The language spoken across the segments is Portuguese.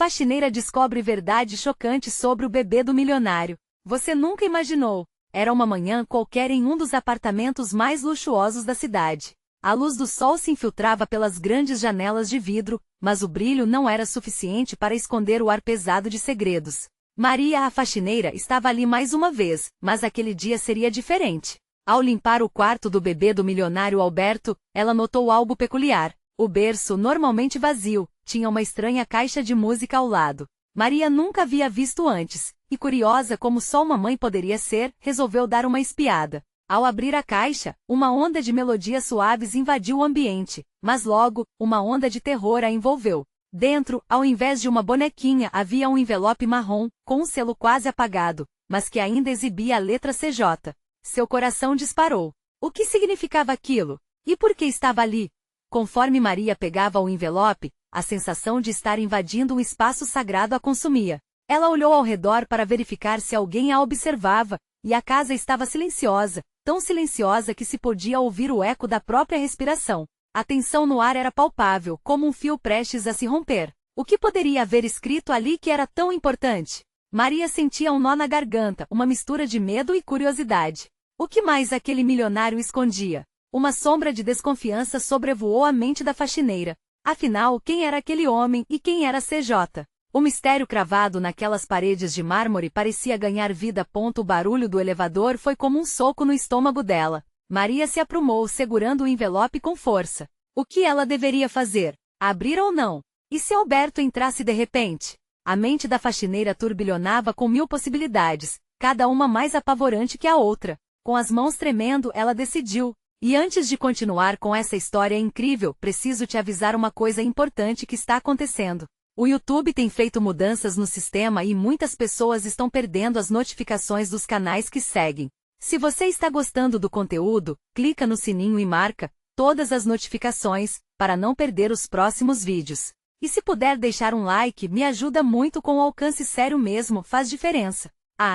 Faxineira descobre verdade chocante sobre o bebê do milionário. Você nunca imaginou. Era uma manhã qualquer em um dos apartamentos mais luxuosos da cidade. A luz do sol se infiltrava pelas grandes janelas de vidro, mas o brilho não era suficiente para esconder o ar pesado de segredos. Maria, a faxineira, estava ali mais uma vez, mas aquele dia seria diferente. Ao limpar o quarto do bebê do milionário Alberto, ela notou algo peculiar. O berço, normalmente vazio, tinha uma estranha caixa de música ao lado. Maria nunca havia visto antes, e curiosa como só uma mãe poderia ser, resolveu dar uma espiada. Ao abrir a caixa, uma onda de melodias suaves invadiu o ambiente, mas logo, uma onda de terror a envolveu. Dentro, ao invés de uma bonequinha, havia um envelope marrom, com um selo quase apagado, mas que ainda exibia a letra CJ. Seu coração disparou. O que significava aquilo? E por que estava ali? Conforme Maria pegava o envelope, a sensação de estar invadindo um espaço sagrado a consumia. Ela olhou ao redor para verificar se alguém a observava, e a casa estava silenciosa, tão silenciosa que se podia ouvir o eco da própria respiração. A tensão no ar era palpável, como um fio prestes a se romper. O que poderia haver escrito ali que era tão importante? Maria sentia um nó na garganta, uma mistura de medo e curiosidade. O que mais aquele milionário escondia? Uma sombra de desconfiança sobrevoou a mente da faxineira. Afinal, quem era aquele homem e quem era CJ? O mistério cravado naquelas paredes de mármore parecia ganhar vida. O barulho do elevador foi como um soco no estômago dela. Maria se aprumou, segurando o envelope com força. O que ela deveria fazer? Abrir ou não? E se Alberto entrasse de repente? A mente da faxineira turbilhonava com 1000 possibilidades, cada uma mais apavorante que a outra. Com as mãos tremendo, ela decidiu. E antes de continuar com essa história incrível, preciso te avisar uma coisa importante que está acontecendo. O YouTube tem feito mudanças no sistema e muitas pessoas estão perdendo as notificações dos canais que seguem. Se você está gostando do conteúdo, clica no sininho e marca todas as notificações, para não perder os próximos vídeos. E se puder deixar um like, me ajuda muito com o alcance, sério mesmo, faz diferença.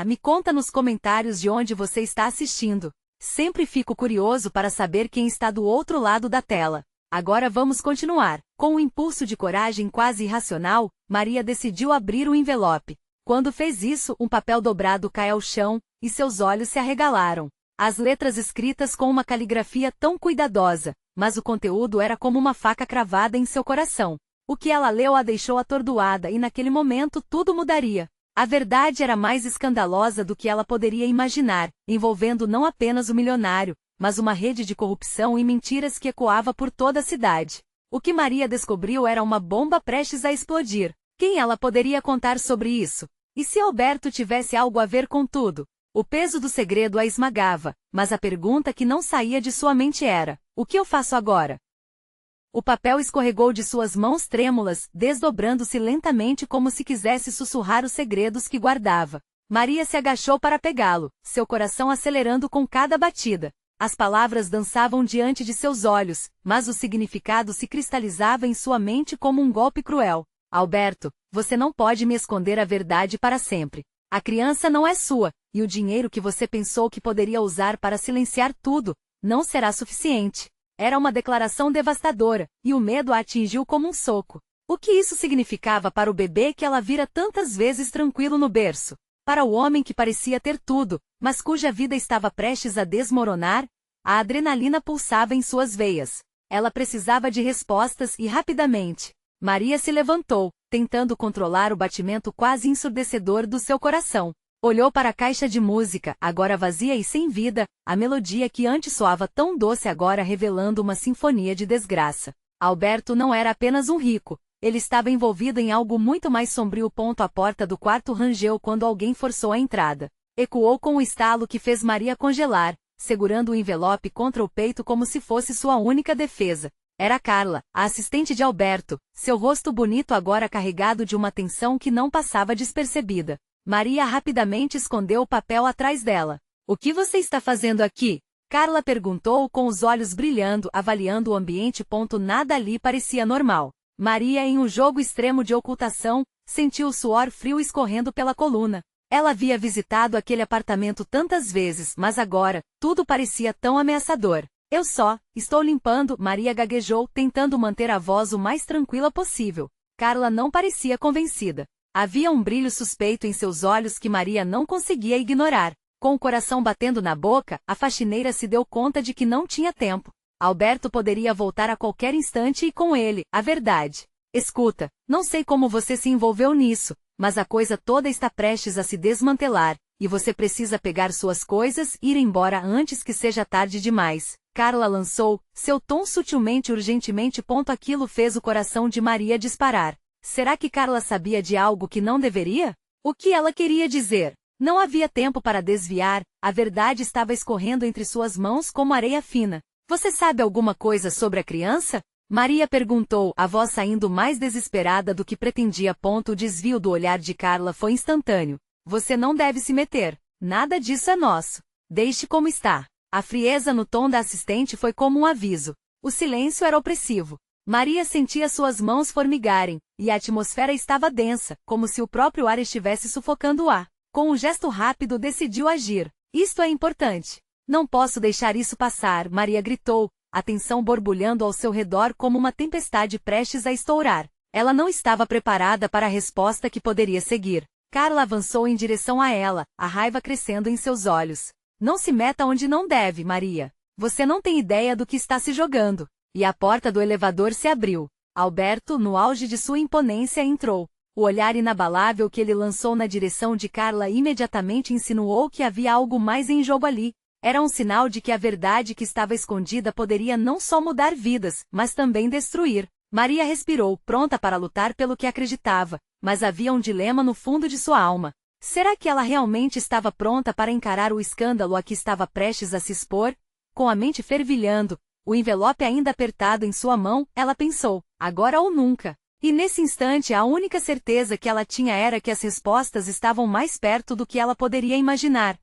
Me conta nos comentários de onde você está assistindo. Sempre fico curioso para saber quem está do outro lado da tela. Agora vamos continuar. Com um impulso de coragem quase irracional, Maria decidiu abrir o envelope. Quando fez isso, um papel dobrado cai ao chão, e seus olhos se arregalaram. As letras escritas com uma caligrafia tão cuidadosa, mas o conteúdo era como uma faca cravada em seu coração. O que ela leu a deixou atordoada e naquele momento tudo mudaria. A verdade era mais escandalosa do que ela poderia imaginar, envolvendo não apenas o milionário, mas uma rede de corrupção e mentiras que ecoava por toda a cidade. O que Maria descobriu era uma bomba prestes a explodir. Quem ela poderia contar sobre isso? E se Alberto tivesse algo a ver com tudo? O peso do segredo a esmagava, mas a pergunta que não saía de sua mente era: o que eu faço agora? O papel escorregou de suas mãos trêmulas, desdobrando-se lentamente como se quisesse sussurrar os segredos que guardava. Maria se agachou para pegá-lo, seu coração acelerando com cada batida. As palavras dançavam diante de seus olhos, mas o significado se cristalizava em sua mente como um golpe cruel. Alberto, você não pode me esconder a verdade para sempre. A criança não é sua, e o dinheiro que você pensou que poderia usar para silenciar tudo, não será suficiente. Era uma declaração devastadora, e o medo a atingiu como um soco. O que isso significava para o bebê que ela vira tantas vezes tranquilo no berço? Para o homem que parecia ter tudo, mas cuja vida estava prestes a desmoronar? A adrenalina pulsava em suas veias. Ela precisava de respostas e rapidamente. Maria se levantou, tentando controlar o batimento quase ensurdecedor do seu coração. Olhou para a caixa de música, agora vazia e sem vida, a melodia que antes soava tão doce agora revelando uma sinfonia de desgraça. Alberto não era apenas um rico, ele estava envolvido em algo muito mais sombrio. A porta do quarto rangeu quando alguém forçou a entrada. Ecoou com um estalo que fez Maria congelar, segurando o envelope contra o peito como se fosse sua única defesa. Era Carla, a assistente de Alberto, seu rosto bonito agora carregado de uma tensão que não passava despercebida. Maria rapidamente escondeu o papel atrás dela. O que você está fazendo aqui? Carla perguntou com os olhos brilhando, avaliando o ambiente. Nada ali parecia normal. Maria, em um jogo extremo de ocultação, sentiu o suor frio escorrendo pela coluna. Ela havia visitado aquele apartamento tantas vezes, mas agora, tudo parecia tão ameaçador. Estou limpando, Maria gaguejou, tentando manter a voz o mais tranquila possível. Carla não parecia convencida. Havia um brilho suspeito em seus olhos que Maria não conseguia ignorar. Com o coração batendo na boca, a faxineira se deu conta de que não tinha tempo. Alberto poderia voltar a qualquer instante e com ele, a verdade. Escuta, não sei como você se envolveu nisso, mas a coisa toda está prestes a se desmantelar, e você precisa pegar suas coisas e ir embora antes que seja tarde demais. Carla lançou, seu tom sutilmente urgentemente. Aquilo fez o coração de Maria disparar. Será que Carla sabia de algo que não deveria? O que ela queria dizer? Não havia tempo para desviar, a verdade estava escorrendo entre suas mãos como areia fina. Você sabe alguma coisa sobre a criança? Maria perguntou, a voz saindo mais desesperada do que pretendia. O desvio do olhar de Carla foi instantâneo. Você não deve se meter. Nada disso é nosso. Deixe como está. A frieza no tom da assistente foi como um aviso. O silêncio era opressivo. Maria sentia suas mãos formigarem, e a atmosfera estava densa, como se o próprio ar estivesse sufocando o ar. Com um gesto rápido decidiu agir. Isto é importante. Não posso deixar isso passar, Maria gritou, a tensão borbulhando ao seu redor como uma tempestade prestes a estourar. Ela não estava preparada para a resposta que poderia seguir. Carla avançou em direção a ela, a raiva crescendo em seus olhos. Não se meta onde não deve, Maria. Você não tem ideia do que está se jogando. E a porta do elevador se abriu. Alberto, no auge de sua imponência, entrou. O olhar inabalável que ele lançou na direção de Carla imediatamente insinuou que havia algo mais em jogo ali. Era um sinal de que a verdade que estava escondida poderia não só mudar vidas, mas também destruir. Maria respirou, pronta para lutar pelo que acreditava, mas havia um dilema no fundo de sua alma. Será que ela realmente estava pronta para encarar o escândalo a que estava prestes a se expor? Com a mente fervilhando, o envelope ainda apertado em sua mão, ela pensou, agora ou nunca. E nesse instante a única certeza que ela tinha era que as respostas estavam mais perto do que ela poderia imaginar.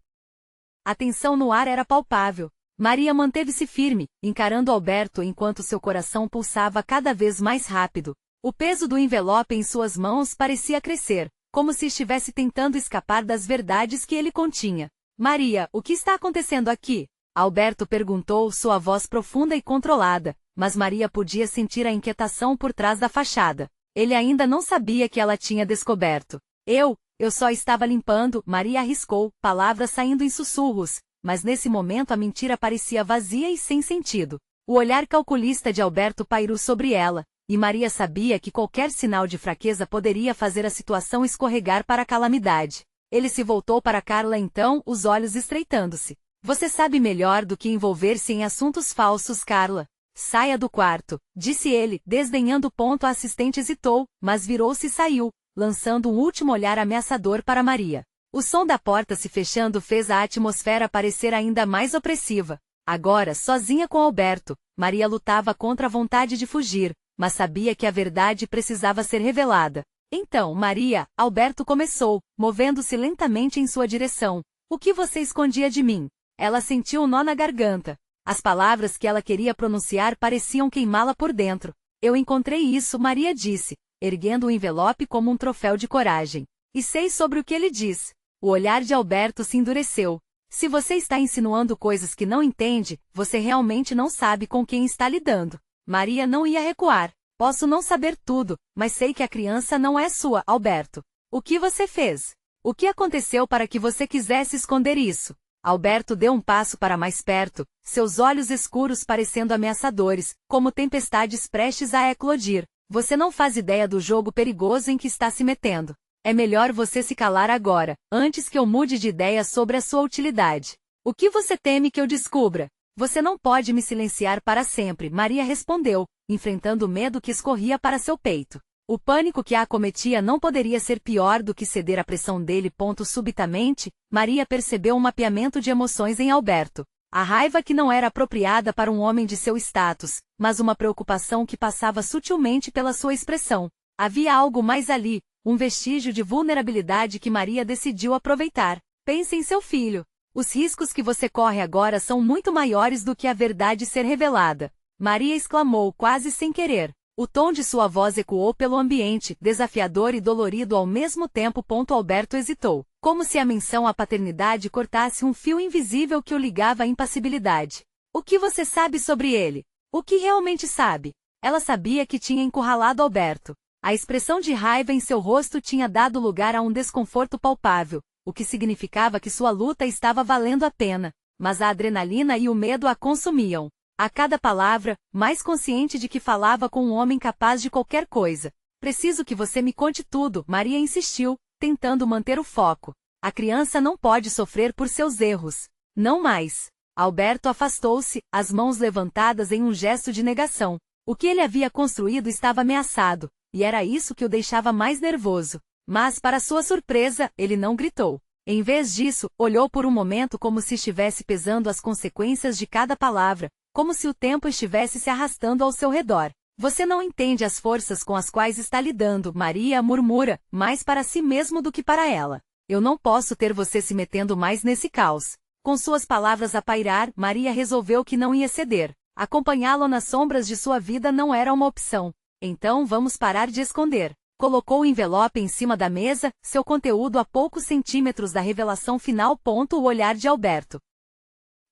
A tensão no ar era palpável. Maria manteve-se firme, encarando Alberto enquanto seu coração pulsava cada vez mais rápido. O peso do envelope em suas mãos parecia crescer, como se estivesse tentando escapar das verdades que ele continha. Maria, o que está acontecendo aqui? Alberto perguntou, sua voz profunda e controlada, mas Maria podia sentir a inquietação por trás da fachada. Ele ainda não sabia que ela tinha descoberto. Eu só estava limpando, Maria arriscou, palavras saindo em sussurros, mas nesse momento a mentira parecia vazia e sem sentido. O olhar calculista de Alberto pairou sobre ela, e Maria sabia que qualquer sinal de fraqueza poderia fazer a situação escorregar para a calamidade. Ele se voltou para Carla então, os olhos estreitando-se. Você sabe melhor do que envolver-se em assuntos falsos, Carla. Saia do quarto, disse ele, desdenhando. A assistente hesitou, mas virou-se e saiu, lançando um último olhar ameaçador para Maria. O som da porta se fechando fez a atmosfera parecer ainda mais opressiva. Agora, sozinha com Alberto, Maria lutava contra a vontade de fugir, mas sabia que a verdade precisava ser revelada. Então, Maria, Alberto começou, movendo-se lentamente em sua direção. O que você escondia de mim? Ela sentiu um nó na garganta. As palavras que ela queria pronunciar pareciam queimá-la por dentro. Eu encontrei isso, Maria disse, erguendo o envelope como um troféu de coragem. E sei sobre o que ele diz. O olhar de Alberto se endureceu. Se você está insinuando coisas que não entende, você realmente não sabe com quem está lidando. Maria não ia recuar. Posso não saber tudo, mas sei que a criança não é sua, Alberto. O que você fez? O que aconteceu para que você quisesse esconder isso? Alberto deu um passo para mais perto, seus olhos escuros parecendo ameaçadores, como tempestades prestes a eclodir. Você não faz ideia do jogo perigoso em que está se metendo. É melhor você se calar agora, antes que eu mude de ideia sobre a sua utilidade. O que você teme que eu descubra? Você não pode me silenciar para sempre, Maria respondeu, enfrentando o medo que escorria para seu peito. O pânico que a acometia não poderia ser pior do que ceder à pressão dele. Subitamente, Maria percebeu um mapeamento de emoções em Alberto. A raiva que não era apropriada para um homem de seu status, mas uma preocupação que passava sutilmente pela sua expressão. Havia algo mais ali, um vestígio de vulnerabilidade que Maria decidiu aproveitar. Pense em seu filho. Os riscos que você corre agora são muito maiores do que a verdade ser revelada. Maria exclamou quase sem querer. O tom de sua voz ecoou pelo ambiente, desafiador e dolorido ao mesmo tempo. Alberto hesitou, como se a menção à paternidade cortasse um fio invisível que o ligava à impassibilidade. O que você sabe sobre ele? O que realmente sabe? Ela sabia que tinha encurralado Alberto. A expressão de raiva em seu rosto tinha dado lugar a um desconforto palpável, o que significava que sua luta estava valendo a pena, mas a adrenalina e o medo a consumiam. A cada palavra, mais consciente de que falava com um homem capaz de qualquer coisa. Preciso que você me conte tudo, Maria insistiu, tentando manter o foco. A criança não pode sofrer por seus erros. Não mais. Alberto afastou-se, as mãos levantadas em um gesto de negação. O que ele havia construído estava ameaçado, e era isso que o deixava mais nervoso. Mas, para sua surpresa, ele não gritou. Em vez disso, olhou por um momento como se estivesse pesando as consequências de cada palavra, como se o tempo estivesse se arrastando ao seu redor. Você não entende as forças com as quais está lidando, Maria murmura, mais para si mesmo do que para ela. Eu não posso ter você se metendo mais nesse caos. Com suas palavras a pairar, Maria resolveu que não ia ceder. Acompanhá-lo nas sombras de sua vida não era uma opção. Então vamos parar de esconder. Colocou o envelope em cima da mesa, seu conteúdo a poucos centímetros da revelação final. O olhar de Alberto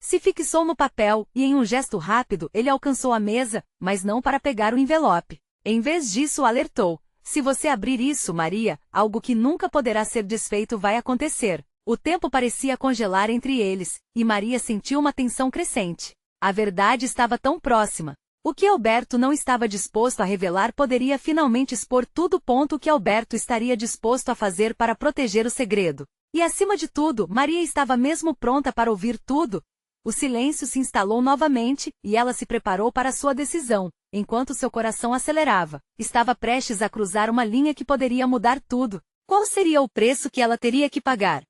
se fixou no papel, e em um gesto rápido ele alcançou a mesa, mas não para pegar o envelope. Em vez disso alertou. Se você abrir isso, Maria, algo que nunca poderá ser desfeito vai acontecer. O tempo parecia congelar entre eles, e Maria sentiu uma tensão crescente. A verdade estava tão próxima. O que Alberto não estava disposto a revelar poderia finalmente expor tudo. O que Alberto estaria disposto a fazer para proteger o segredo. E acima de tudo, Maria estava mesmo pronta para ouvir tudo. O silêncio se instalou novamente, e ela se preparou para sua decisão, enquanto seu coração acelerava. Estava prestes a cruzar uma linha que poderia mudar tudo. Qual seria o preço que ela teria que pagar?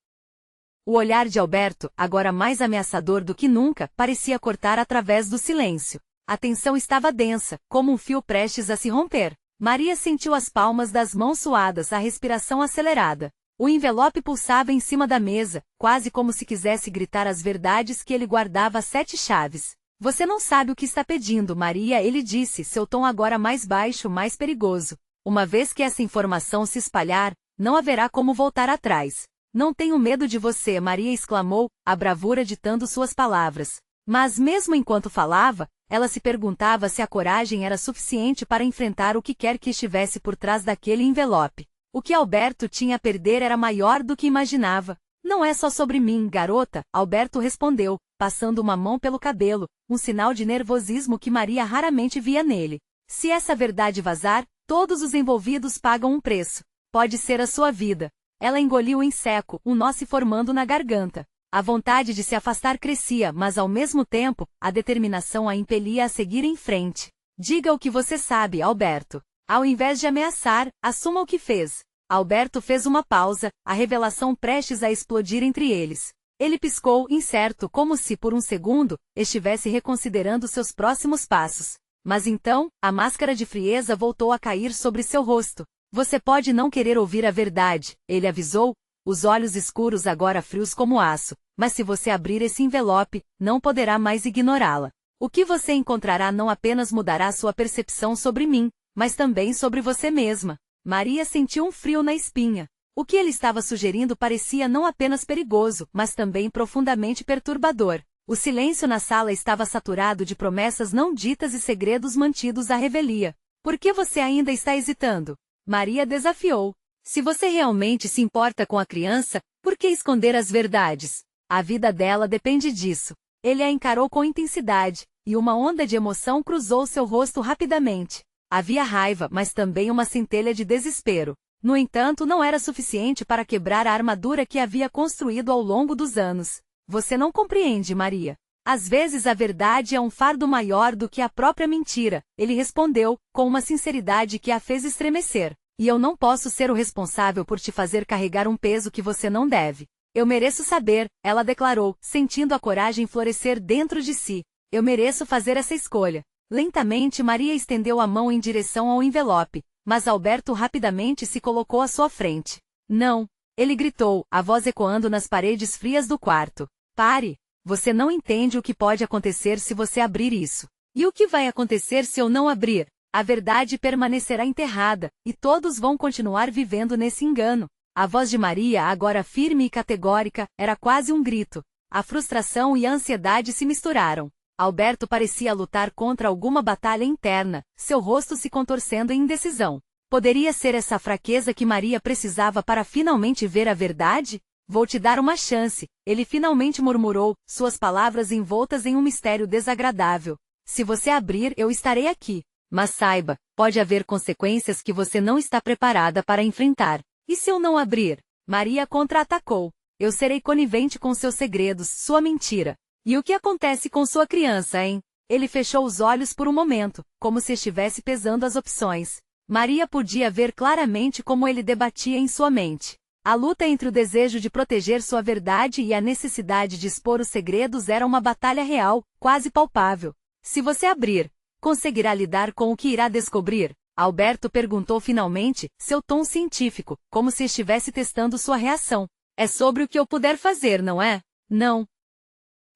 O olhar de Alberto, agora mais ameaçador do que nunca, parecia cortar através do silêncio. A tensão estava densa, como um fio prestes a se romper. Maria sentiu as palmas das mãos suadas, a respiração acelerada. O envelope pulsava em cima da mesa, quase como se quisesse gritar as verdades que ele guardava a 7 chaves. Você não sabe o que está pedindo, Maria, ele disse, seu tom agora mais baixo, mais perigoso. Uma vez que essa informação se espalhar, não haverá como voltar atrás. Não tenho medo de você, Maria exclamou, a bravura ditando suas palavras. Mas mesmo enquanto falava, ela se perguntava se a coragem era suficiente para enfrentar o que quer que estivesse por trás daquele envelope. O que Alberto tinha a perder era maior do que imaginava. Não é só sobre mim, garota, Alberto respondeu, passando uma mão pelo cabelo, um sinal de nervosismo que Maria raramente via nele. Se essa verdade vazar, todos os envolvidos pagam um preço. Pode ser a sua vida. Ela engoliu em seco, um nó se formando na garganta. A vontade de se afastar crescia, mas ao mesmo tempo, a determinação a impelia a seguir em frente. Diga o que você sabe, Alberto. Ao invés de ameaçar, assuma o que fez. Alberto fez uma pausa, a revelação prestes a explodir entre eles. Ele piscou, incerto, como se, por um segundo, estivesse reconsiderando seus próximos passos. Mas então, a máscara de frieza voltou a cair sobre seu rosto. Você pode não querer ouvir a verdade, ele avisou, os olhos escuros agora frios como aço, mas se você abrir esse envelope, não poderá mais ignorá-la. O que você encontrará não apenas mudará sua percepção sobre mim, mas também sobre você mesma. Maria sentiu um frio na espinha. O que ele estava sugerindo parecia não apenas perigoso, mas também profundamente perturbador. O silêncio na sala estava saturado de promessas não ditas e segredos mantidos à revelia. Por que você ainda está hesitando? Maria desafiou. Se você realmente se importa com a criança, por que esconder as verdades? A vida dela depende disso. Ele a encarou com intensidade, e uma onda de emoção cruzou seu rosto rapidamente. Havia raiva, mas também uma centelha de desespero. No entanto, não era suficiente para quebrar a armadura que havia construído ao longo dos anos. Você não compreende, Maria. Às vezes a verdade é um fardo maior do que a própria mentira, ele respondeu, com uma sinceridade que a fez estremecer. E eu não posso ser o responsável por te fazer carregar um peso que você não deve. Eu mereço saber, ela declarou, sentindo a coragem florescer dentro de si. Eu mereço fazer essa escolha. Lentamente Maria estendeu a mão em direção ao envelope, mas Alberto rapidamente se colocou à sua frente. Não! Ele gritou, a voz ecoando nas paredes frias do quarto. Pare! Você não entende o que pode acontecer se você abrir isso. E o que vai acontecer se eu não abrir? A verdade permanecerá enterrada, e todos vão continuar vivendo nesse engano. A voz de Maria, agora firme e categórica, era quase um grito. A frustração e a ansiedade se misturaram. Alberto parecia lutar contra alguma batalha interna, seu rosto se contorcendo em indecisão. Poderia ser essa fraqueza que Maria precisava para finalmente ver a verdade? Vou te dar uma chance, ele finalmente murmurou, suas palavras envoltas em um mistério desagradável. Se você abrir, eu estarei aqui. Mas saiba, pode haver consequências que você não está preparada para enfrentar. E se eu não abrir? Maria contra-atacou. Eu serei conivente com seus segredos, sua mentira. E o que acontece com sua criança, hein? Ele fechou os olhos por um momento, como se estivesse pesando as opções. Maria podia ver claramente como ele debatia em sua mente. A luta entre o desejo de proteger sua verdade e a necessidade de expor os segredos era uma batalha real, quase palpável. Se você abrir, conseguirá lidar com o que irá descobrir? Alberto perguntou finalmente, seu tom científico, como se estivesse testando sua reação. É sobre o que eu puder fazer, não é? Não.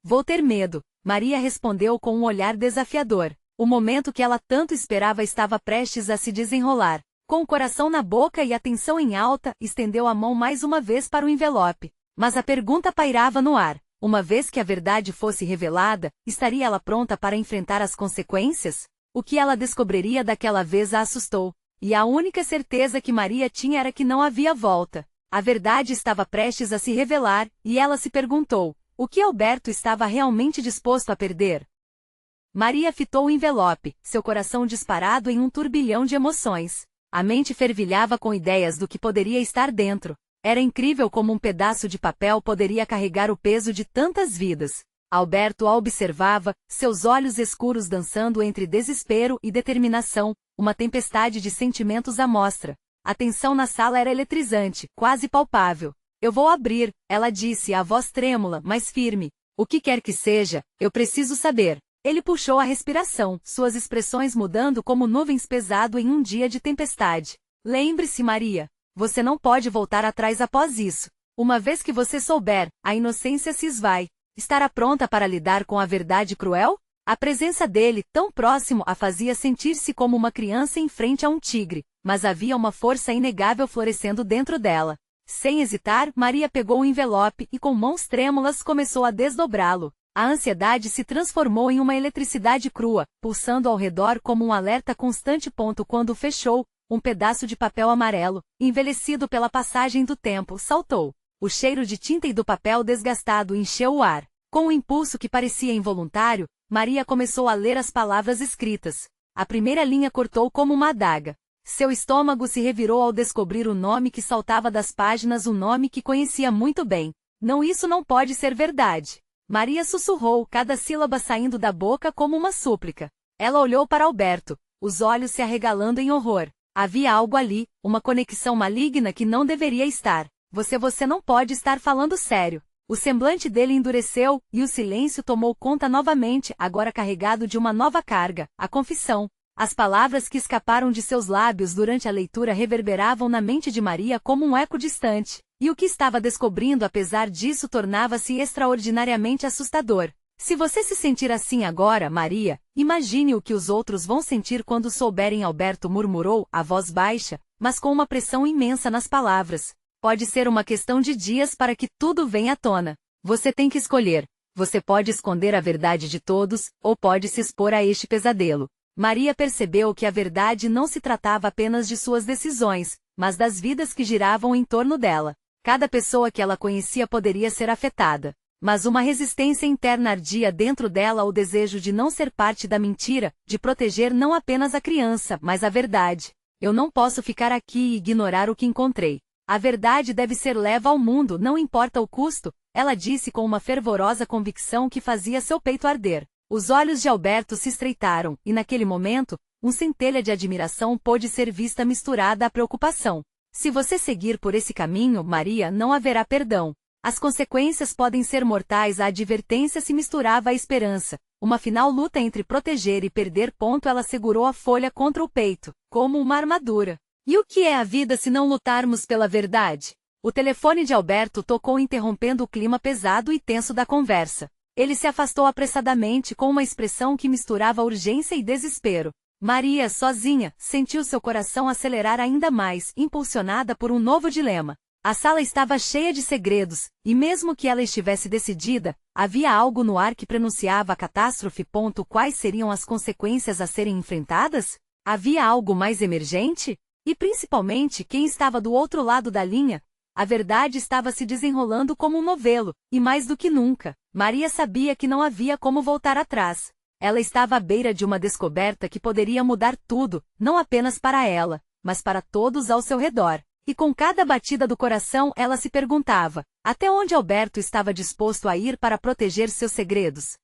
Vou ter medo, Maria respondeu com um olhar desafiador. O momento que ela tanto esperava estava prestes a se desenrolar. Com o coração na boca e a tensão em alta, estendeu a mão mais uma vez para o envelope. Mas a pergunta pairava no ar. Uma vez que a verdade fosse revelada, estaria ela pronta para enfrentar as consequências? O que ela descobriria daquela vez a assustou. E a única certeza que Maria tinha era que não havia volta. A verdade estava prestes a se revelar, e ela se perguntou, o que Alberto estava realmente disposto a perder? Maria fitou o envelope, seu coração disparado em um turbilhão de emoções. A mente fervilhava com ideias do que poderia estar dentro. Era incrível como um pedaço de papel poderia carregar o peso de tantas vidas. Alberto a observava, seus olhos escuros dançando entre desespero e determinação, uma tempestade de sentimentos à mostra. A tensão na sala era eletrizante, quase palpável. Eu vou abrir, ela disse, a voz trêmula, mas firme. O que quer que seja, eu preciso saber. Ele puxou a respiração, suas expressões mudando como nuvens pesado em um dia de tempestade. Lembre-se, Maria. Você não pode voltar atrás após isso. Uma vez que você souber, a inocência se esvai. Estará pronta para lidar com a verdade cruel? A presença dele, tão próximo, a fazia sentir-se como uma criança em frente a um tigre, mas havia uma força inegável florescendo dentro dela. Sem hesitar, Maria pegou o envelope e com mãos trêmulas começou a desdobrá-lo. A ansiedade se transformou em uma eletricidade crua, pulsando ao redor como um alerta constante. Quando fechou, um pedaço de papel amarelo, envelhecido pela passagem do tempo, saltou. O cheiro de tinta e do papel desgastado encheu o ar. Com um impulso que parecia involuntário, Maria começou a ler as palavras escritas. A primeira linha cortou como uma adaga. Seu estômago se revirou ao descobrir o nome que saltava das páginas, um nome que conhecia muito bem. Não, isso não pode ser verdade. Maria sussurrou, cada sílaba saindo da boca como uma súplica. Ela olhou para Alberto, os olhos se arregalando em horror. Havia algo ali, uma conexão maligna que não deveria estar. Você não pode estar falando sério. O semblante dele endureceu, e o silêncio tomou conta novamente, agora carregado de uma nova carga, a confissão. As palavras que escaparam de seus lábios durante a leitura reverberavam na mente de Maria como um eco distante. E o que estava descobrindo apesar disso tornava-se extraordinariamente assustador. Se você se sentir assim agora, Maria, imagine o que os outros vão sentir quando souberem, Alberto murmurou, a voz baixa, mas com uma pressão imensa nas palavras. Pode ser uma questão de dias para que tudo venha à tona. Você tem que escolher. Você pode esconder a verdade de todos, ou pode se expor a este pesadelo. Maria percebeu que a verdade não se tratava apenas de suas decisões, mas das vidas que giravam em torno dela. Cada pessoa que ela conhecia poderia ser afetada. Mas uma resistência interna ardia dentro dela, o desejo de não ser parte da mentira, de proteger não apenas a criança, mas a verdade. Eu não posso ficar aqui e ignorar o que encontrei. A verdade deve ser leva ao mundo, não importa o custo, ela disse com uma fervorosa convicção que fazia seu peito arder. Os olhos de Alberto se estreitaram, e naquele momento, um centelha de admiração pôde ser vista misturada à preocupação. Se você seguir por esse caminho, Maria, não haverá perdão. As consequências podem ser mortais. A advertência se misturava à esperança. Uma final luta entre proteger e perder. Ela segurou a folha contra o peito, como uma armadura. E o que é a vida se não lutarmos pela verdade? O telefone de Alberto tocou, interrompendo o clima pesado e tenso da conversa. Ele se afastou apressadamente com uma expressão que misturava urgência e desespero. Maria, sozinha, sentiu seu coração acelerar ainda mais, impulsionada por um novo dilema. A sala estava cheia de segredos, e mesmo que ela estivesse decidida, havia algo no ar que prenunciava a catástrofe. Quais seriam as consequências a serem enfrentadas? Havia algo mais emergente? E principalmente quem estava do outro lado da linha. A verdade estava se desenrolando como um novelo, e mais do que nunca, Maria sabia que não havia como voltar atrás. Ela estava à beira de uma descoberta que poderia mudar tudo, não apenas para ela, mas para todos ao seu redor. E com cada batida do coração ela se perguntava, até onde Alberto estava disposto a ir para proteger seus segredos.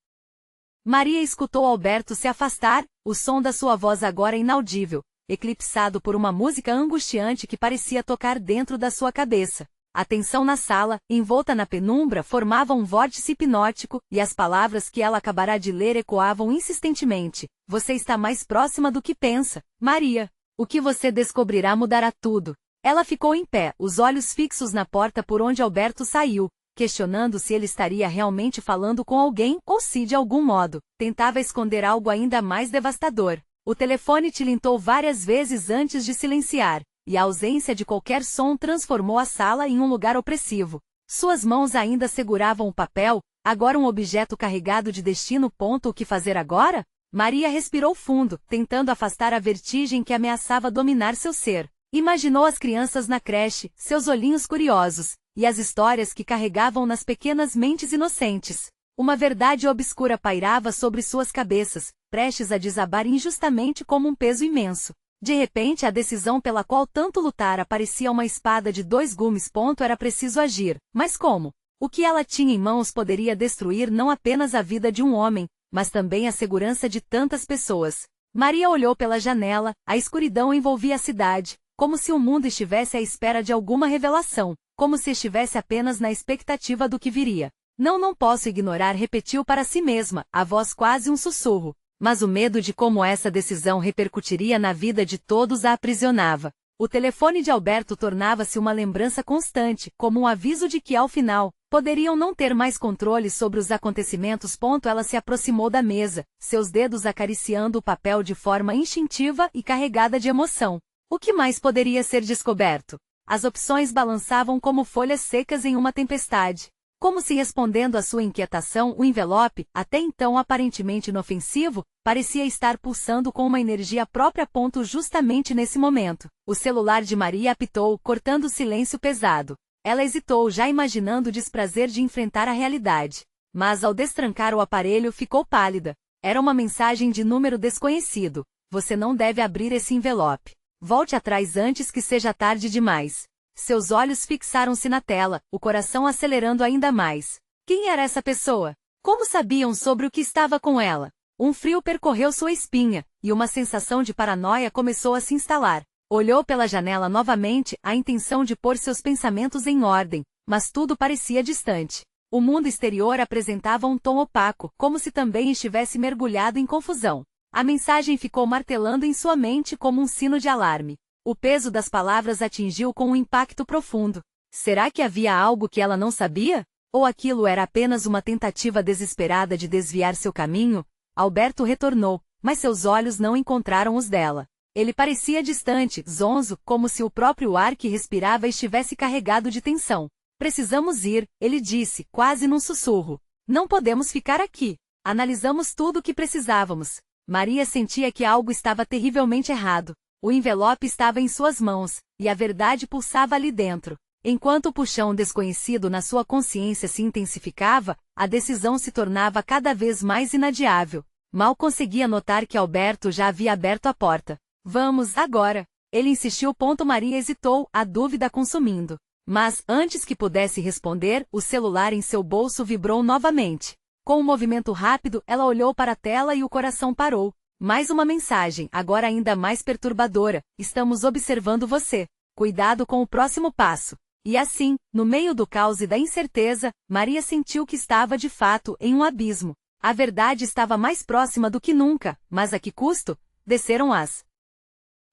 Maria escutou Alberto se afastar, o som da sua voz agora inaudível, eclipsado por uma música angustiante que parecia tocar dentro da sua cabeça. A tensão na sala, envolta na penumbra, formava um vórtice hipnótico, e as palavras que ela acabará de ler ecoavam insistentemente. Você está mais próxima do que pensa, Maria. O que você descobrirá mudará tudo. Ela ficou em pé, os olhos fixos na porta por onde Alberto saiu, questionando se ele estaria realmente falando com alguém ou se, de algum modo, tentava esconder algo ainda mais devastador. O telefone tilintou várias vezes antes de silenciar, e a ausência de qualquer som transformou a sala em um lugar opressivo. Suas mãos ainda seguravam o papel, agora um objeto carregado de destino. O que fazer agora? Maria respirou fundo, tentando afastar a vertigem que ameaçava dominar seu ser. Imaginou as crianças na creche, seus olhinhos curiosos, e as histórias que carregavam nas pequenas mentes inocentes. Uma verdade obscura pairava sobre suas cabeças, prestes a desabar injustamente como um peso imenso. De repente a decisão pela qual tanto lutara parecia uma espada de dois gumes. Era preciso agir. Mas como? O que ela tinha em mãos poderia destruir não apenas a vida de um homem, mas também a segurança de tantas pessoas. Maria olhou pela janela, a escuridão envolvia a cidade, como se o mundo estivesse à espera de alguma revelação, como se estivesse apenas na expectativa do que viria. Não posso ignorar, repetiu para si mesma, a voz quase um sussurro. Mas o medo de como essa decisão repercutiria na vida de todos a aprisionava. O telefone de Alberto tornava-se uma lembrança constante, como um aviso de que, ao final, poderiam não ter mais controle sobre os acontecimentos. Ela se aproximou da mesa, seus dedos acariciando o papel de forma instintiva e carregada de emoção. O que mais poderia ser descoberto? As opções balançavam como folhas secas em uma tempestade. Como se respondendo à sua inquietação, o envelope, até então aparentemente inofensivo, parecia estar pulsando com uma energia própria. Justamente nesse momento, o celular de Maria apitou, cortando o silêncio pesado. Ela hesitou, já imaginando o desprazer de enfrentar a realidade. Mas ao destrancar o aparelho ficou pálida. Era uma mensagem de número desconhecido. Você não deve abrir esse envelope. Volte atrás antes que seja tarde demais. Seus olhos fixaram-se na tela, o coração acelerando ainda mais. Quem era essa pessoa? Como sabiam sobre o que estava com ela? Um frio percorreu sua espinha, e uma sensação de paranoia começou a se instalar. Olhou pela janela novamente, a intenção de pôr seus pensamentos em ordem, mas tudo parecia distante. O mundo exterior apresentava um tom opaco, como se também estivesse mergulhado em confusão. A mensagem ficou martelando em sua mente como um sino de alarme. O peso das palavras atingiu com um impacto profundo. Será que havia algo que ela não sabia? Ou aquilo era apenas uma tentativa desesperada de desviar seu caminho? Alberto retornou, mas seus olhos não encontraram os dela. Ele parecia distante, zonzo, como se o próprio ar que respirava estivesse carregado de tensão. Precisamos ir, ele disse, quase num sussurro. Não podemos ficar aqui. Analisamos tudo o que precisávamos. Maria sentia que algo estava terrivelmente errado. O envelope estava em suas mãos, e a verdade pulsava ali dentro. Enquanto o puxão desconhecido na sua consciência se intensificava, a decisão se tornava cada vez mais inadiável. Mal conseguia notar que Alberto já havia aberto a porta. Vamos, agora. Ele insistiu. Maria hesitou, a dúvida consumindo. Mas, antes que pudesse responder, o celular em seu bolso vibrou novamente. Com um movimento rápido, ela olhou para a tela e o coração parou. Mais uma mensagem, agora ainda mais perturbadora. Estamos observando você. Cuidado com o próximo passo. E assim, no meio do caos e da incerteza, Maria sentiu que estava de fato em um abismo. A verdade estava mais próxima do que nunca, mas a que custo? Desceram as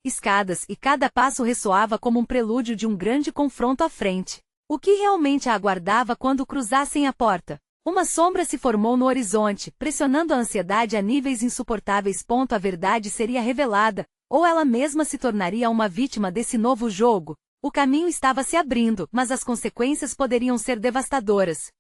escadas e cada passo ressoava como um prelúdio de um grande confronto à frente. O que realmente a aguardava quando cruzassem a porta? Uma sombra se formou no horizonte, pressionando a ansiedade a níveis insuportáveis. A verdade seria revelada, ou ela mesma se tornaria uma vítima desse novo jogo. O caminho estava se abrindo, mas as consequências poderiam ser devastadoras.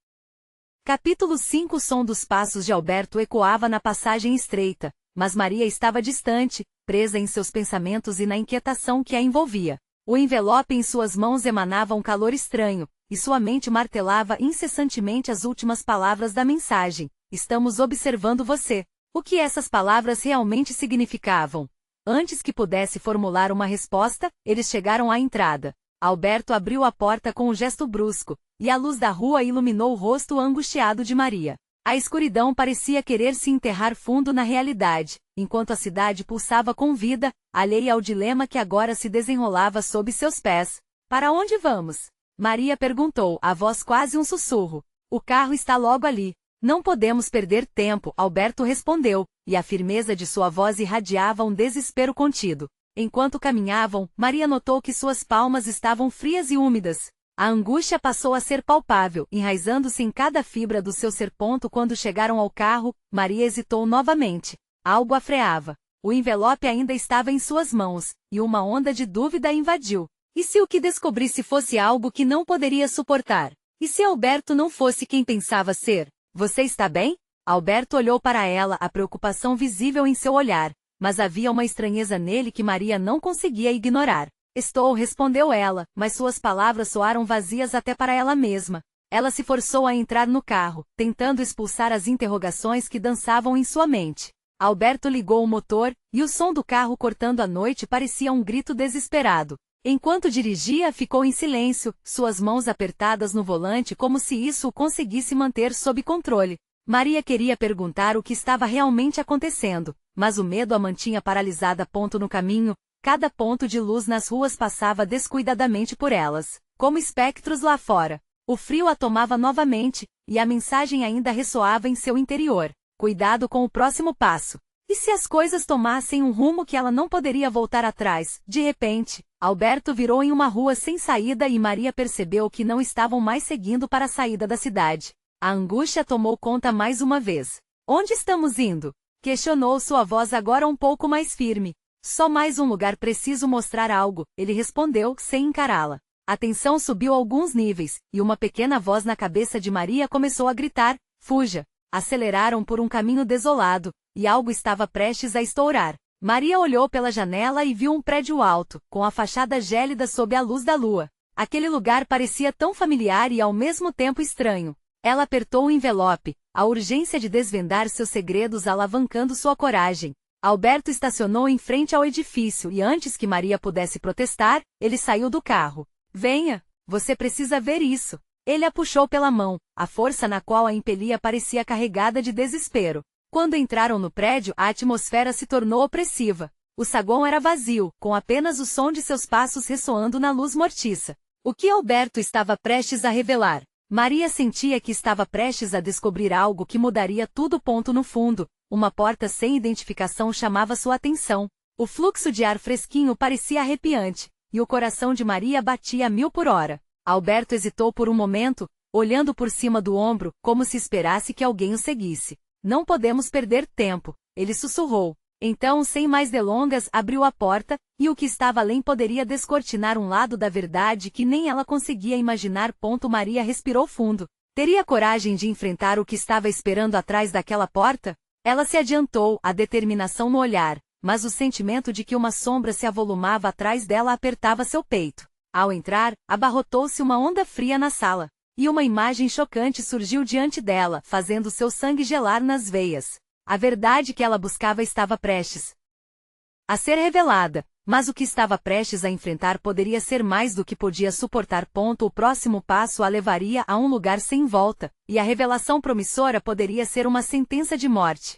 Capítulo 5. O som dos passos de Alberto ecoava na passagem estreita. mas Maria estava distante, presa em seus pensamentos e na inquietação que a envolvia. O envelope em suas mãos emanava um calor estranho, e sua mente martelava incessantemente as últimas palavras da mensagem: "Estamos observando você." O que essas palavras realmente significavam? Antes que pudesse formular uma resposta, eles chegaram à entrada. Alberto abriu a porta com um gesto brusco, e a luz da rua iluminou o rosto angustiado de Maria. A escuridão parecia querer se enterrar fundo na realidade, enquanto a cidade pulsava com vida, alheia ao dilema que agora se desenrolava sob seus pés. "Para onde vamos?" Maria perguntou, a voz quase um sussurro. "O carro está logo ali." "Não podemos perder tempo", Alberto respondeu, e a firmeza de sua voz irradiava um desespero contido. Enquanto caminhavam, Maria notou que suas palmas estavam frias e úmidas. A angústia passou a ser palpável, enraizando-se em cada fibra do seu ser. Quando chegaram ao carro, Maria hesitou novamente. Algo a freava. O envelope ainda estava em suas mãos, e uma onda de dúvida a invadiu. E se o que descobrisse fosse algo que não poderia suportar? E se Alberto não fosse quem pensava ser? "Você está bem?" Alberto olhou para ela, a preocupação visível em seu olhar, mas havia uma estranheza nele que Maria não conseguia ignorar. "Estou", respondeu ela, mas suas palavras soaram vazias até para ela mesma. Ela se forçou a entrar no carro, tentando expulsar as interrogações que dançavam em sua mente. Alberto ligou o motor, e o som do carro cortando a noite parecia um grito desesperado. Enquanto dirigia, ficou em silêncio, suas mãos apertadas no volante como se isso o conseguisse manter sob controle. Maria queria perguntar o que estava realmente acontecendo, mas o medo a mantinha paralisada. No caminho, cada ponto de luz nas ruas passava descuidadamente por elas, como espectros lá fora. O frio a tomava novamente, e a mensagem ainda ressoava em seu interior: "Cuidado com o próximo passo." E se as coisas tomassem um rumo que ela não poderia voltar atrás? De repente, Alberto virou em uma rua sem saída e Maria percebeu que não estavam mais seguindo para a saída da cidade. A angústia tomou conta mais uma vez. "Onde estamos indo?" questionou sua voz agora um pouco mais firme. "Só mais um lugar, preciso mostrar algo", ele respondeu, sem encará-la. A tensão subiu alguns níveis, e uma pequena voz na cabeça de Maria começou a gritar: "Fuja!" Aceleraram por um caminho desolado, e algo estava prestes a estourar. Maria olhou pela janela e viu um prédio alto, com a fachada gélida sob a luz da lua. Aquele lugar parecia tão familiar e ao mesmo tempo estranho. Ela apertou o envelope, a urgência de desvendar seus segredos alavancando sua coragem. Alberto estacionou em frente ao edifício e antes que Maria pudesse protestar, ele saiu do carro. "Venha, você precisa ver isso." Ele a puxou pela mão, a força na qual a impelia parecia carregada de desespero. Quando entraram no prédio, a atmosfera se tornou opressiva. O saguão era vazio, com apenas o som de seus passos ressoando na luz mortiça. O que Alberto estava prestes a revelar? Maria sentia que estava prestes a descobrir algo que mudaria tudo. No fundo, uma porta sem identificação chamava sua atenção. O fluxo de ar fresquinho parecia arrepiante, e o coração de Maria batia a 1000 por hora. Alberto hesitou por um momento, olhando por cima do ombro, como se esperasse que alguém o seguisse. "Não podemos perder tempo", ele sussurrou. Então, sem mais delongas, abriu a porta, e o que estava além poderia descortinar um lado da verdade que nem ela conseguia imaginar. Maria respirou fundo. Teria coragem de enfrentar o que estava esperando atrás daquela porta? Ela se adiantou, a determinação no olhar, mas o sentimento de que uma sombra se avolumava atrás dela apertava seu peito. Ao entrar, abarrotou-se uma onda fria na sala, e uma imagem chocante surgiu diante dela, fazendo seu sangue gelar nas veias. A verdade que ela buscava estava prestes a ser revelada, mas o que estava prestes a enfrentar poderia ser mais do que podia suportar. O próximo passo a levaria a um lugar sem volta, e a revelação promissora poderia ser uma sentença de morte.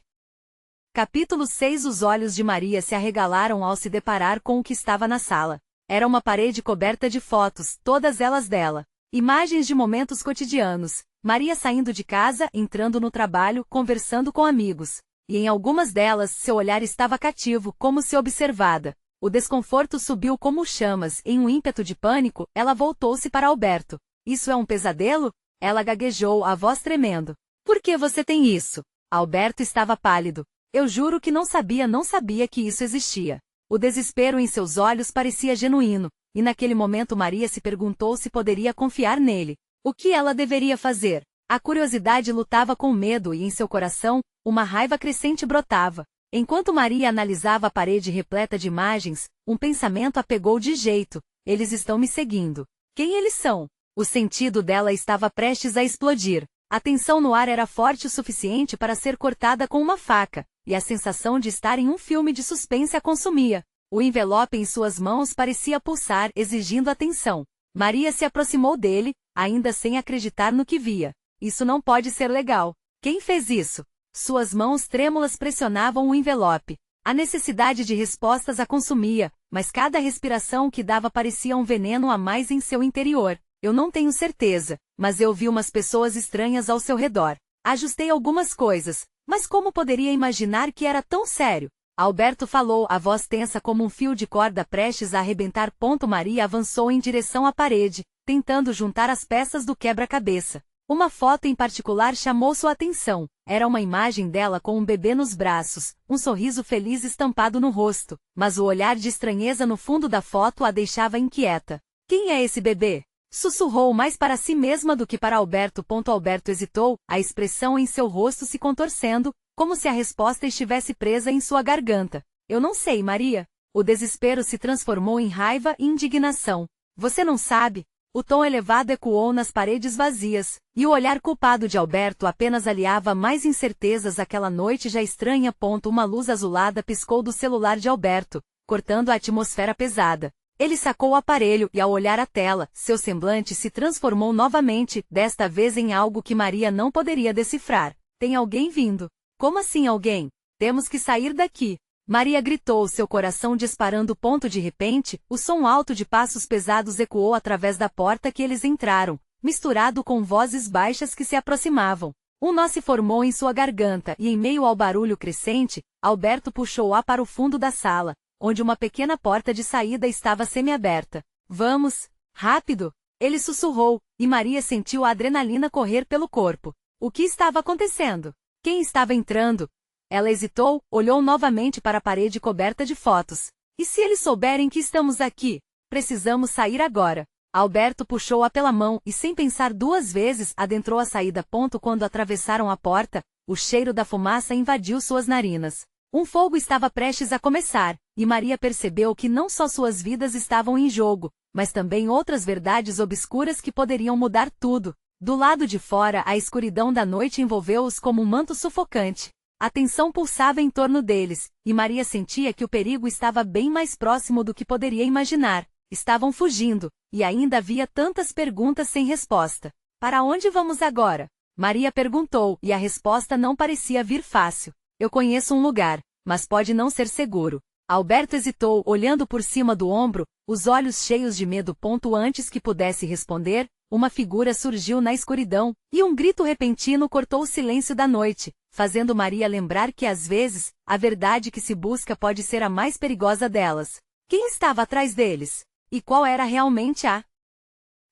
Capítulo 6. Os olhos de Maria se arregalaram ao se deparar com o que estava na sala. Era uma parede coberta de fotos, todas elas dela. Imagens de momentos cotidianos. Maria saindo de casa, entrando no trabalho, conversando com amigos. E em algumas delas, seu olhar estava cativo, como se observada. O desconforto subiu como chamas. Em um ímpeto de pânico, ela voltou-se para Alberto. "Isso é um pesadelo?" Ela gaguejou, a voz tremendo. "Por que você tem isso?" Alberto estava pálido. "Eu juro que não sabia que isso existia." O desespero em seus olhos parecia genuíno, e naquele momento Maria se perguntou se poderia confiar nele. O que ela deveria fazer? A curiosidade lutava com o medo e em seu coração, uma raiva crescente brotava. Enquanto Maria analisava a parede repleta de imagens, um pensamento a pegou de jeito. Eles estão me seguindo. Quem eles são? O sentido dela estava prestes a explodir. A tensão no ar era forte o suficiente para ser cortada com uma faca, e a sensação de estar em um filme de suspense a consumia. O envelope em suas mãos parecia pulsar, exigindo atenção. Maria se aproximou dele, ainda sem acreditar no que via. Isso não pode ser legal. Quem fez isso? Suas mãos trêmulas pressionavam o envelope. A necessidade de respostas a consumia, mas cada respiração que dava parecia um veneno a mais em seu interior. Eu não tenho certeza, mas eu vi umas pessoas estranhas ao seu redor. Ajustei algumas coisas, mas como poderia imaginar que era tão sério? Alberto falou, a voz tensa como um fio de corda prestes a arrebentar. Maria avançou em direção à parede, tentando juntar as peças do quebra-cabeça. Uma foto em particular chamou sua atenção. Era uma imagem dela com um bebê nos braços, um sorriso feliz estampado no rosto, mas o olhar de estranheza no fundo da foto a deixava inquieta. Quem é esse bebê? Sussurrou mais para si mesma do que para Alberto. Alberto hesitou, a expressão em seu rosto se contorcendo, como se a resposta estivesse presa em sua garganta. Eu não sei, Maria. O desespero se transformou em raiva e indignação. Você não sabe? O tom elevado ecoou nas paredes vazias, e o olhar culpado de Alberto apenas aliava mais incertezas àquela noite já estranha. Uma luz azulada piscou do celular de Alberto, cortando a atmosfera pesada. Ele sacou o aparelho e, ao olhar a tela, seu semblante se transformou novamente, desta vez em algo que Maria não poderia decifrar. Tem alguém vindo. Como assim alguém? Temos que sair daqui. Maria gritou, seu coração disparando. De repente, o som alto de passos pesados ecoou através da porta que eles entraram, misturado com vozes baixas que se aproximavam. Um nó se formou em sua garganta e, em meio ao barulho crescente, Alberto puxou-a para o fundo da sala, onde uma pequena porta de saída estava semiaberta. Vamos, rápido! Ele sussurrou, e Maria sentiu a adrenalina correr pelo corpo. O que estava acontecendo? Quem estava entrando? Ela hesitou, olhou novamente para a parede coberta de fotos. E se eles souberem que estamos aqui? Precisamos sair agora. Alberto puxou-a pela mão e, sem pensar duas vezes, adentrou a saída. Quando atravessaram a porta, o cheiro da fumaça invadiu suas narinas. Um fogo estava prestes a começar, e Maria percebeu que não só suas vidas estavam em jogo, mas também outras verdades obscuras que poderiam mudar tudo. Do lado de fora, a escuridão da noite envolveu-os como um manto sufocante. A tensão pulsava em torno deles, e Maria sentia que o perigo estava bem mais próximo do que poderia imaginar. Estavam fugindo, e ainda havia tantas perguntas sem resposta. Para onde vamos agora? Maria perguntou, e a resposta não parecia vir fácil. Eu conheço um lugar, mas pode não ser seguro. Alberto hesitou, olhando por cima do ombro, os olhos cheios de medo. Antes que pudesse responder, uma figura surgiu na escuridão, e um grito repentino cortou o silêncio da noite, fazendo Maria lembrar que às vezes, a verdade que se busca pode ser a mais perigosa delas. Quem estava atrás deles? E qual era realmente a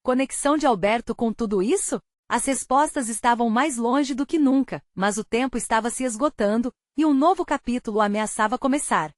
conexão de Alberto com tudo isso? As respostas estavam mais longe do que nunca, mas o tempo estava se esgotando, e um novo capítulo ameaçava começar.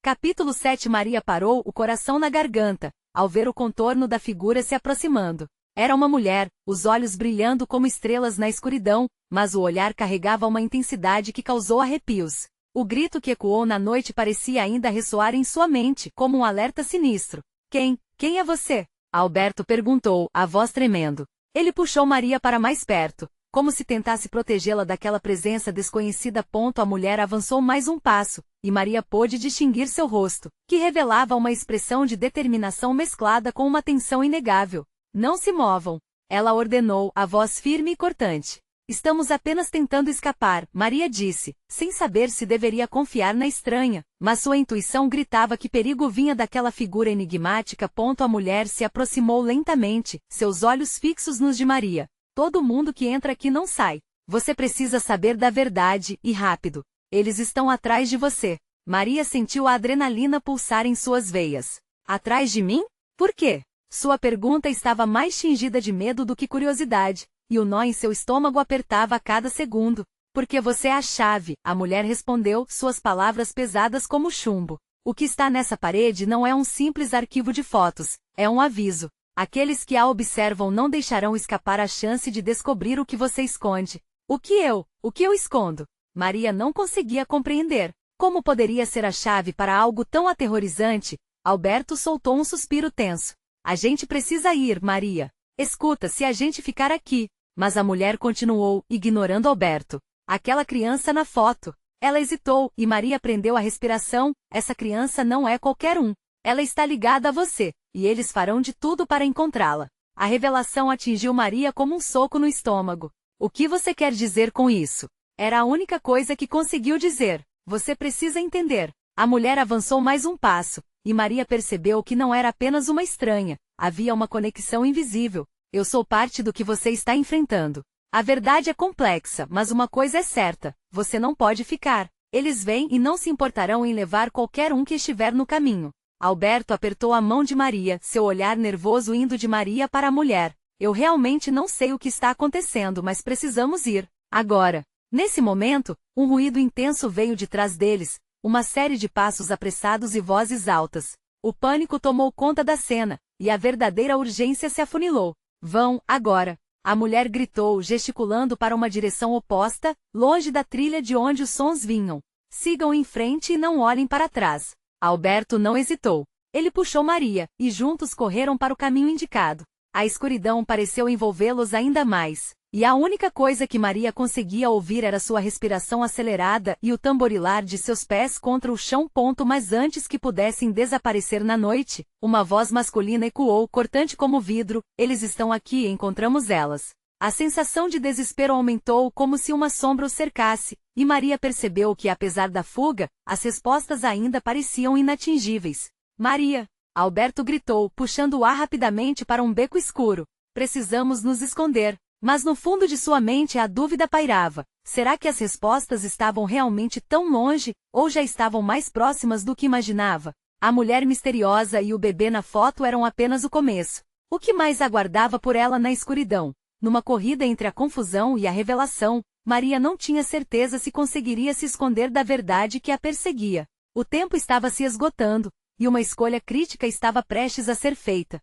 Capítulo 7. Maria parou, o coração na garganta, ao ver o contorno da figura se aproximando. Era uma mulher, os olhos brilhando como estrelas na escuridão, mas o olhar carregava uma intensidade que causou arrepios. O grito que ecoou na noite parecia ainda ressoar em sua mente, como um alerta sinistro. Quem é você? Alberto perguntou, a voz tremendo. Ele puxou Maria para mais perto, como se tentasse protegê-la daquela presença desconhecida. A mulher avançou mais um passo, e Maria pôde distinguir seu rosto, que revelava uma expressão de determinação mesclada com uma tensão inegável. Não se movam. Ela ordenou, a voz firme e cortante. Estamos apenas tentando escapar, Maria disse, sem saber se deveria confiar na estranha, mas sua intuição gritava que perigo vinha daquela figura enigmática. A mulher se aproximou lentamente, seus olhos fixos nos de Maria. Todo mundo que entra aqui não sai. Você precisa saber da verdade, e rápido. Eles estão atrás de você. Maria sentiu a adrenalina pulsar em suas veias. Atrás de mim? Por quê? Sua pergunta estava mais tingida de medo do que curiosidade, e o nó em seu estômago apertava a cada segundo. Porque você é a chave, a mulher respondeu, suas palavras pesadas como chumbo. O que está nessa parede não é um simples arquivo de fotos, é um aviso. Aqueles que a observam não deixarão escapar a chance de descobrir o que você esconde. O que eu escondo? Maria não conseguia compreender. Como poderia ser a chave para algo tão aterrorizante? Alberto soltou um suspiro tenso. A gente precisa ir, Maria. Escuta, se a gente ficar aqui. Mas a mulher continuou, ignorando Alberto. Aquela criança na foto. Ela hesitou, e Maria prendeu a respiração. Essa criança não é qualquer um. Ela está ligada a você, e eles farão de tudo para encontrá-la. A revelação atingiu Maria como um soco no estômago. O que você quer dizer com isso? Era a única coisa que conseguiu dizer. Você precisa entender. A mulher avançou mais um passo, e Maria percebeu que não era apenas uma estranha. Havia uma conexão invisível. Eu sou parte do que você está enfrentando. A verdade é complexa, mas uma coisa é certa. Você não pode ficar. Eles vêm e não se importarão em levar qualquer um que estiver no caminho. Alberto apertou a mão de Maria, seu olhar nervoso indo de Maria para a mulher. Eu realmente não sei o que está acontecendo, mas precisamos ir. Agora. Nesse momento, um ruído intenso veio de trás deles, uma série de passos apressados e vozes altas. O pânico tomou conta da cena, e a verdadeira urgência se afunilou. Vão, agora! A mulher gritou, gesticulando para uma direção oposta, longe da trilha de onde os sons vinham. Sigam em frente e não olhem para trás. Alberto não hesitou. Ele puxou Maria, e juntos correram para o caminho indicado. A escuridão pareceu envolvê-los ainda mais, e a única coisa que Maria conseguia ouvir era sua respiração acelerada e o tamborilar de seus pés contra o chão. Mas antes que pudessem desaparecer na noite, uma voz masculina ecoou, cortante como vidro: eles estão aqui e encontramos elas. A sensação de desespero aumentou como se uma sombra os cercasse, e Maria percebeu que, apesar da fuga, as respostas ainda pareciam inatingíveis. Maria! Alberto gritou, puxando o ar rapidamente para um beco escuro. Precisamos nos esconder. Mas no fundo de sua mente a dúvida pairava. Será que as respostas estavam realmente tão longe, ou já estavam mais próximas do que imaginava? A mulher misteriosa e o bebê na foto eram apenas o começo. O que mais aguardava por ela na escuridão? Numa corrida entre a confusão e a revelação, Maria não tinha certeza se conseguiria se esconder da verdade que a perseguia. O tempo estava se esgotando, e uma escolha crítica estava prestes a ser feita.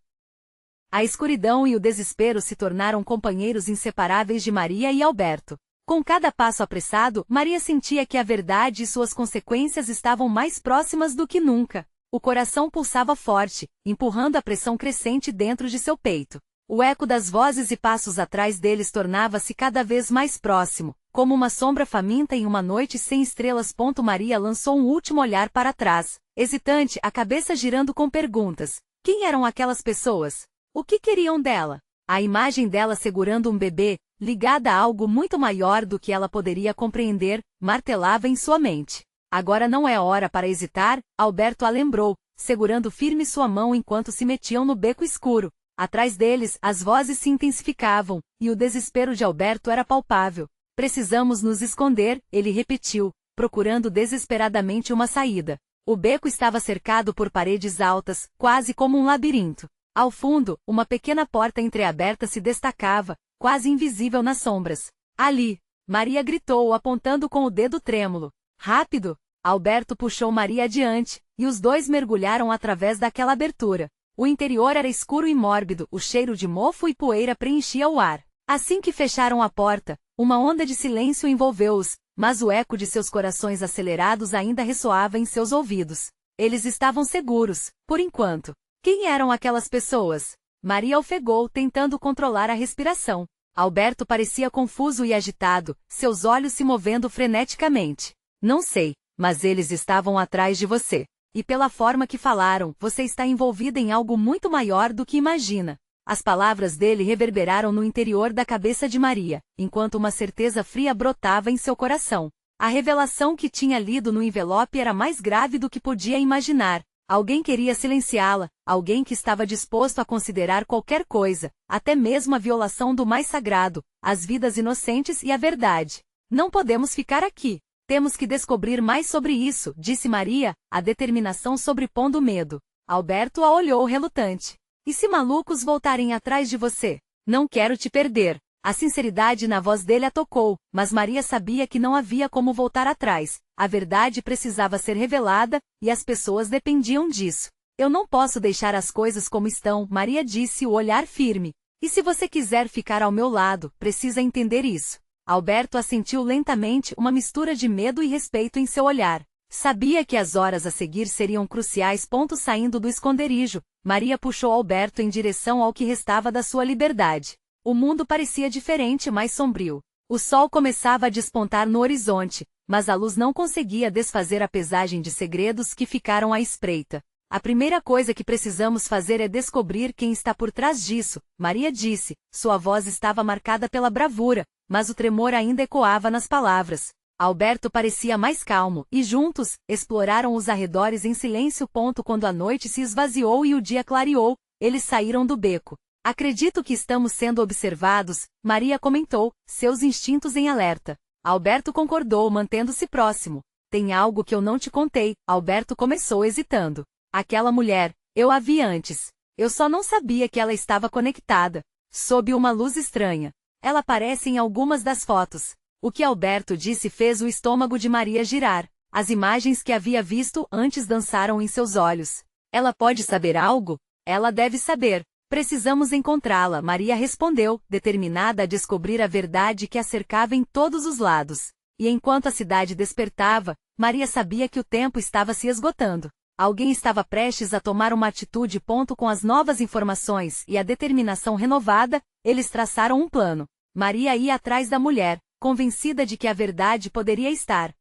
A escuridão e o desespero se tornaram companheiros inseparáveis de Maria e Alberto. Com cada passo apressado, Maria sentia que a verdade e suas consequências estavam mais próximas do que nunca. O coração pulsava forte, empurrando a pressão crescente dentro de seu peito. O eco das vozes e passos atrás deles tornava-se cada vez mais próximo, como uma sombra faminta em uma noite sem estrelas. Maria lançou um último olhar para trás, hesitante, a cabeça girando com perguntas. Quem eram aquelas pessoas? O que queriam dela? A imagem dela segurando um bebê, ligada a algo muito maior do que ela poderia compreender, martelava em sua mente. Agora não é hora para hesitar, Alberto a lembrou, segurando firme sua mão enquanto se metiam no beco escuro. Atrás deles, as vozes se intensificavam, e o desespero de Alberto era palpável. Precisamos nos esconder, ele repetiu, procurando desesperadamente uma saída. O beco estava cercado por paredes altas, quase como um labirinto. Ao fundo, uma pequena porta entreaberta se destacava, quase invisível nas sombras. Ali! Maria gritou, apontando com o dedo trêmulo. Rápido! Alberto puxou Maria adiante, e os dois mergulharam através daquela abertura. O interior era escuro e mórbido, o cheiro de mofo e poeira preenchia o ar. Assim que fecharam a porta, uma onda de silêncio envolveu-os, mas o eco de seus corações acelerados ainda ressoava em seus ouvidos. Eles estavam seguros, por enquanto. Quem eram aquelas pessoas? Maria ofegou, tentando controlar a respiração. Alberto parecia confuso e agitado, seus olhos se movendo freneticamente. Não sei, mas eles estavam atrás de você. E pela forma que falaram, você está envolvida em algo muito maior do que imagina. As palavras dele reverberaram no interior da cabeça de Maria, enquanto uma certeza fria brotava em seu coração. A revelação que tinha lido no envelope era mais grave do que podia imaginar. Alguém queria silenciá-la, alguém que estava disposto a considerar qualquer coisa, até mesmo a violação do mais sagrado, as vidas inocentes e a verdade. Não podemos ficar aqui. Temos que descobrir mais sobre isso, disse Maria, a determinação sobrepondo o medo. Alberto a olhou relutante. E se malucos voltarem atrás de você? Não quero te perder. A sinceridade na voz dele a tocou, mas Maria sabia que não havia como voltar atrás. A verdade precisava ser revelada, e as pessoas dependiam disso. Eu não posso deixar as coisas como estão, Maria disse, o olhar firme. E se você quiser ficar ao meu lado, precisa entender isso. Alberto assentiu lentamente, uma mistura de medo e respeito em seu olhar. Sabia que as horas a seguir seriam cruciais. Saindo do esconderijo, Maria puxou Alberto em direção ao que restava da sua liberdade. O mundo parecia diferente e mais sombrio. O sol começava a despontar no horizonte, mas a luz não conseguia desfazer a pesagem de segredos que ficaram à espreita. A primeira coisa que precisamos fazer é descobrir quem está por trás disso, Maria disse. Sua voz estava marcada pela bravura, mas o tremor ainda ecoava nas palavras. Alberto parecia mais calmo, e juntos, exploraram os arredores em silêncio. Quando a noite se esvaziou e o dia clareou, eles saíram do beco. Acredito que estamos sendo observados, Maria comentou, seus instintos em alerta. Alberto concordou, mantendo-se próximo. Tem algo que eu não te contei, Alberto começou hesitando. Aquela mulher, eu a vi antes. Eu só não sabia que ela estava conectada. Sob uma luz estranha. Ela aparece em algumas das fotos. O que Alberto disse fez o estômago de Maria girar. As imagens que havia visto antes dançaram em seus olhos. Ela pode saber algo? Ela deve saber. Precisamos encontrá-la, Maria respondeu, determinada a descobrir a verdade que a cercava em todos os lados. E enquanto a cidade despertava, Maria sabia que o tempo estava se esgotando. Alguém estava prestes a tomar uma atitude. Com as novas informações e a determinação renovada, eles traçaram um plano. Maria ia atrás da mulher, convencida de que a verdade poderia estar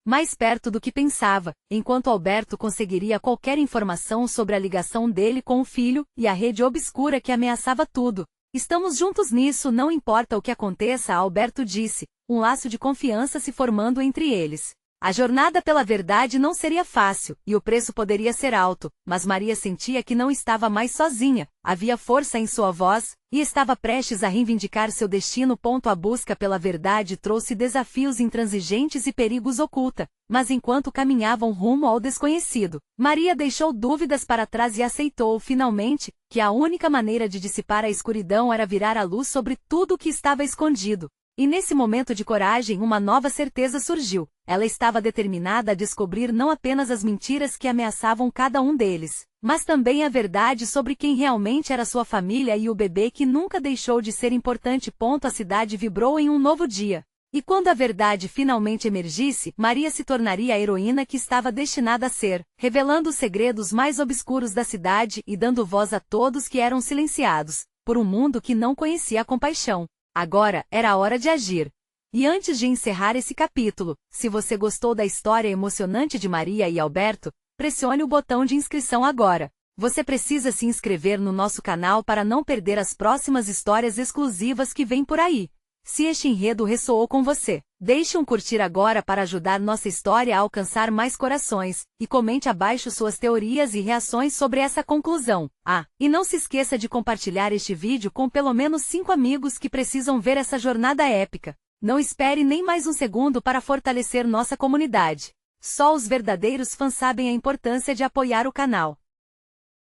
mais perto do que pensava, enquanto Alberto conseguiria qualquer informação sobre a ligação dele com o filho e a rede obscura que ameaçava tudo. Estamos juntos nisso, não importa o que aconteça, Alberto disse, um laço de confiança se formando entre eles. A jornada pela verdade não seria fácil, e o preço poderia ser alto, mas Maria sentia que não estava mais sozinha, havia força em sua voz, e estava prestes a reivindicar seu destino. A busca pela verdade trouxe desafios intransigentes e perigos oculta, mas enquanto caminhavam rumo ao desconhecido, Maria deixou dúvidas para trás e aceitou, finalmente, que a única maneira de dissipar a escuridão era virar a luz sobre tudo o que estava escondido. E nesse momento de coragem uma nova certeza surgiu. Ela estava determinada a descobrir não apenas as mentiras que ameaçavam cada um deles, mas também a verdade sobre quem realmente era sua família e o bebê que nunca deixou de ser importante. A cidade vibrou em um novo dia. E quando a verdade finalmente emergisse, Maria se tornaria a heroína que estava destinada a ser, revelando os segredos mais obscuros da cidade e dando voz a todos que eram silenciados, por um mundo que não conhecia a compaixão. Agora, era a hora de agir. E antes de encerrar esse capítulo, se você gostou da história emocionante de Maria e Alberto, pressione o botão de inscrição agora. Você precisa se inscrever no nosso canal para não perder as próximas histórias exclusivas que vêm por aí. Se este enredo ressoou com você, deixe um curtir agora para ajudar nossa história a alcançar mais corações, e comente abaixo suas teorias e reações sobre essa conclusão. E não se esqueça de compartilhar este vídeo com pelo menos 5 amigos que precisam ver essa jornada épica. Não espere nem mais um segundo para fortalecer nossa comunidade. Só os verdadeiros fãs sabem a importância de apoiar o canal.